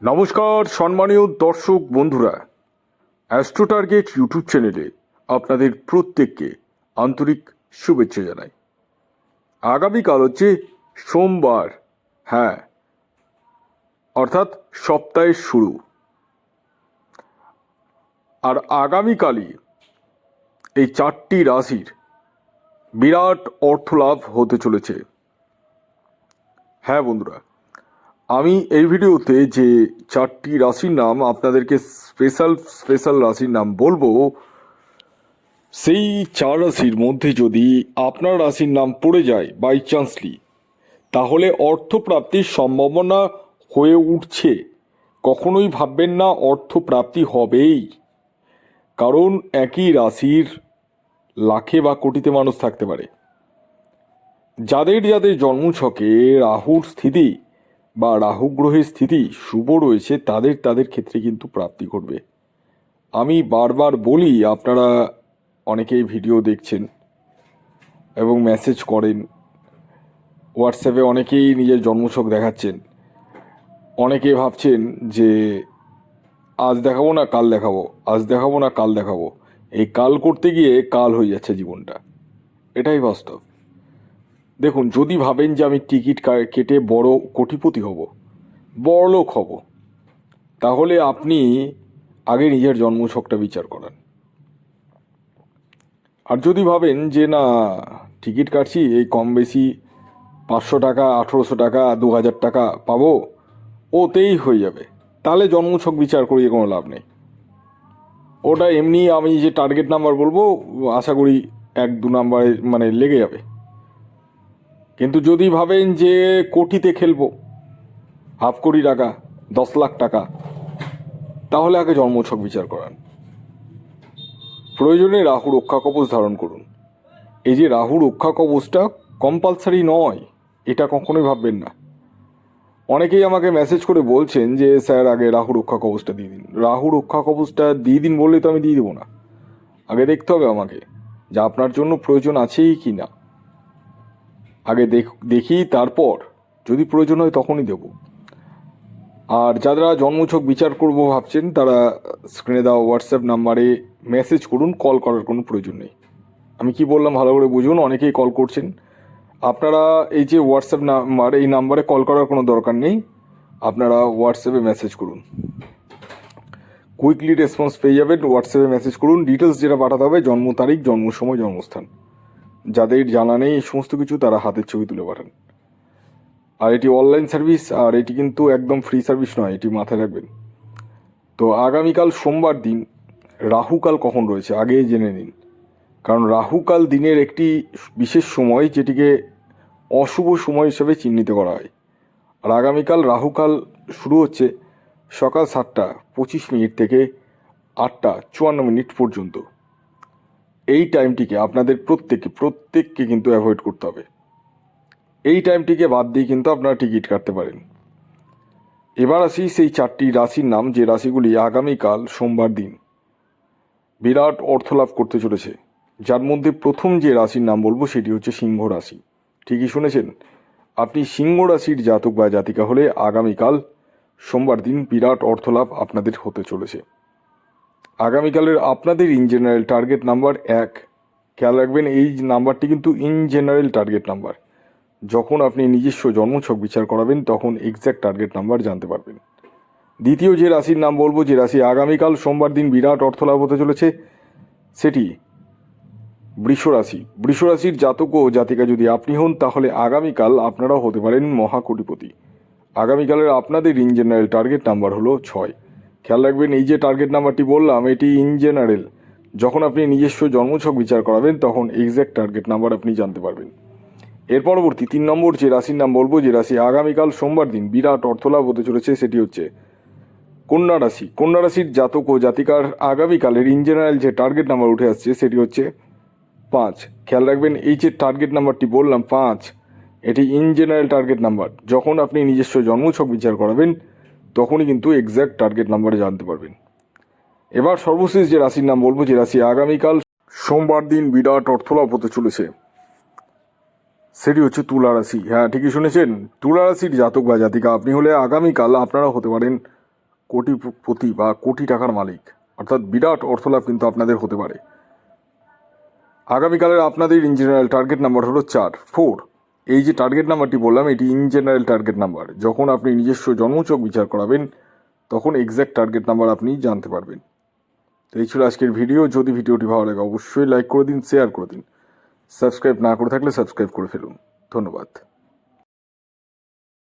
নমস্কার সম্মানীয় দর্শক বন্ধুরা, অ্যাস্ট্রো টার্গেট ইউটিউব চ্যানেলে আপনাদের প্রত্যেককে আন্তরিক শুভেচ্ছা জানাই। আগামীকাল হচ্ছে সোমবার, হ্যাঁ, অর্থাৎ সপ্তাহের শুরু। আর আগামীকালই এই চারটি রাশির বিরাট অর্থলাভ হতে চলেছে। হ্যাঁ বন্ধুরা, আমি এই ভিডিওতে যে চারটি রাশির নাম আপনাদেরকে স্পেশাল রাশির নাম বলবো, সেই চার রাশির মধ্যে যদি আপনার রাশির নাম পড়ে যায় বাই চান্সলি, তাহলে অর্থপ্রাপ্তির সম্ভাবনা হয়ে উঠছে। কখনোই ভাববেন না অর্থপ্রাপ্তি হবেই, কারণ একই রাশির লাখে বা কোটিতে মানুষ থাকতে পারে। যাদের যাদের জন্মছকে রাহুর স্থিতি বা রাহু গ্রহের স্থিতি শুভ রয়েছে, তাদের ক্ষেত্রে কিন্তু প্রাপ্তি ঘটবে। আমি বারবার বলি, আপনারা অনেকেই ভিডিও দেখছেন এবং মেসেজ করেন, হোয়াটসঅ্যাপে অনেকেই নিজের জন্মছক দেখাচ্ছেন। অনেকে ভাবছেন যে আজ দেখাবো না কাল দেখাবো, আজ দেখাবো না কাল দেখাবো, এই কাল করতে গিয়ে কাল হয়ে যাচ্ছে জীবনটা। এটাই বাস্তব। দেখুন, যদি ভাবেন যে আমি টিকিট কেটে বড় কোটিপতি হব, বড়লোক হব, তাহলে আপনি আগে নিজের জন্মছকটা বিচার করান। আর যদি ভাবেন যে না, টিকিট কাটছি, এই কম বেশি 500 টাকা, 1800 টাকা, 2000 টাকা পাবো, ওতেই হয়ে যাবে, তাহলে জন্মছক বিচার করিয়ে কোনো লাভ নেই। ওটা এমনি আমি যে টার্গেট নাম্বার বলবো, আশা করি 1-2 নাম্বারে মানে লেগে যাবে। কিন্তু যদি ভাবেন যে কোটিতে খেলবো, 5 কোটি টাকা, 10 লাখ টাকা, তাহলে আগে জন্মছক বিচার করান। প্রয়োজনে রাহু রক্ষা কবচ ধারণ করুন। এই যে রাহু রক্ষা কবচটা কম্পালসারি নয়, এটা কখনোই ভাববেন না। অনেকেই আমাকে মেসেজ করে বলছেন যে স্যার আগে রাহু রক্ষা কবচটা দিয়ে দিন। রাহু রক্ষা কবচটা দিয়ে দিন বললে তো আমি দিয়ে দেবো না। আগে দেখতে হবে আমাকে যে আপনার জন্য প্রয়োজন আছেই কি না। আগে দেখি, তারপর যদি প্রয়োজন হয় তখনই দেব। আর যারা জন্মছক বিচার করব ভাবছেন, তারা স্ক্রিনে দেওয়া হোয়াটসঅ্যাপ নাম্বারে মেসেজ করুন, কল করার কোনো প্রয়োজন নেই। আমি কি বললাম ভালো করে বুঝুন, অনেকেই কল করছেন। আপনারা এই যে হোয়াটসঅ্যাপ নাম্বার, এই নাম্বারে কল করার কোনো দরকার নেই, আপনারা হোয়াটসঅ্যাপে মেসেজ করুন, কুইকলি রেসপন্স পেয়ে যাবেন। হোয়াটসঅ্যাপে মেসেজ করুন, ডিটেলস যেটা পাঠাতে হবে জন্ম তারিখ, জন্ম সময়, জন্মস্থান। যাদের জানা নেই এই সমস্ত কিছু, তারা হাতের ছবি তুলে পাঠান। আর এটি অনলাইন সার্ভিস, আর এটি কিন্তু একদম ফ্রি সার্ভিস নয়, এটি মাথায় রাখবেন। তো আগামীকাল সোমবার দিন রাহুকাল কখন রয়েছে আগে জেনে নিন, কারণ রাহুকাল দিনের একটি বিশেষ সময়, যেটিকে অশুভ সময় হিসেবে চিহ্নিত করা হয়। আর আগামীকাল রাহুকাল শুরু হচ্ছে সকাল 7:25 থেকে 8:54 পর্যন্ত। এই টাইমটিকে আপনাদের প্রত্যেককে কিন্তু অ্যাভয়েড করতে হবে। এই টাইমটিকে বাদ দিয়ে কিন্তু আপনারা টিকিট কাটতে পারেন। এবার আসি সেই চারটি রাশির নাম, যে রাশিগুলি আগামীকাল সোমবার দিন বিরাট অর্থলাভ করতে চলেছে। যার মধ্যে প্রথম যে রাশির নাম বলবো সেটি হচ্ছে সিংহ রাশি। ঠিকই শুনেছেন, আপনি সিংহ রাশির জাতক বা জাতিকা হলে আগামীকাল সোমবার দিন বিরাট অর্থলাভ আপনাদের হতে চলেছে। আগামীকালের আপনাদের ইন জেনারেল টার্গেট নাম্বার 1। খেয়াল রাখবেন, এই নাম্বারটি কিন্তু ইন জেনারেল টার্গেট নাম্বার। যখন আপনি নিজস্ব জন্মছক বিচার করাবেন তখন এক্স্যাক্ট টার্গেট নাম্বার জানতে পারবেন। দ্বিতীয় যে রাশির নাম বলবো, যে রাশি আগামীকাল সোমবার দিন বিরাট অর্থলাভ হতে চলেছে, সেটি বৃষ রাশি। বৃষ রাশির জাতক ও জাতিকা যদি আপনি হন, তাহলে আগামীকাল আপনারাও হতে পারেন মহাকোটিপতি। আগামীকালের আপনাদের ইন জেনারেল টার্গেট নাম্বার হলো 6। খেয়াল রাখবেন, এই যে টার্গেট নাম্বারটি বললাম, এটি ইন জেনারেল। যখন আপনি নিজস্ব জন্মছক বিচার করাবেন তখন এক্স্যাক্ট টার্গেট নাম্বার আপনি জানতে পারবেন। এর পরবর্তী 3 নম্বর যে রাশির নাম বলবো, যে রাশি আগামীকাল সোমবার দিন বিরাট অর্থলাভ হতে চলেছে, সেটি হচ্ছে কন্যা রাশি। কন্যা রাশির জাতক ও জাতিকার আগামীকালের ইন জেনারেল যে টার্গেট নাম্বার উঠে আসছে, সেটি হচ্ছে 5। খেয়াল রাখবেন, এই যে টার্গেট নাম্বারটি বললাম 5, এটি ইন জেনারেল টার্গেট নাম্বার। যখন আপনি নিজস্ব জন্মছক বিচার করাবেন তখনই কিন্তু এক্স্যাক্ট টার্গেট নাম্বারে জানতে পারবেন। এবার সর্বশেষ যে রাশির নাম বলবো, যে রাশি আগামীকাল সোমবার দিন বিরাট অর্থলাভ হতে চলেছে, সেটি হচ্ছে তুলা রাশি। হ্যাঁ, ঠিকই শুনেছেন, তুলা রাশির জাতক বা জাতিকা আপনি হলে আগামীকাল আপনারা হতে পারেন কোটিপতি বা কোটি টাকার মালিক, অর্থাৎ বিরাট অর্থলাভ কিন্তু আপনাদের হতে পারে। আগামীকালের আপনাদের ইন জেনারেল টার্গেট নাম্বার হলো 4। এই যে টার্গেট নাম্বারটি বললাম, এটি ইন জেনারেল টার্গেট নাম্বার। যখন আপনি নিজস্ব জন্মছক বিচার করাবেন তখন এক্স্যাক্ট টার্গেট নাম্বার আপনি জানতে পারবেন। তো এই ছিল আজকের ভিডিও। যদি ভিডিওটি ভালো লাগে অবশ্যই লাইক করে দিন, শেয়ার করে দিন। সাবস্ক্রাইব না করে থাকলে সাবস্ক্রাইব করে ফেলুন। ধন্যবাদ।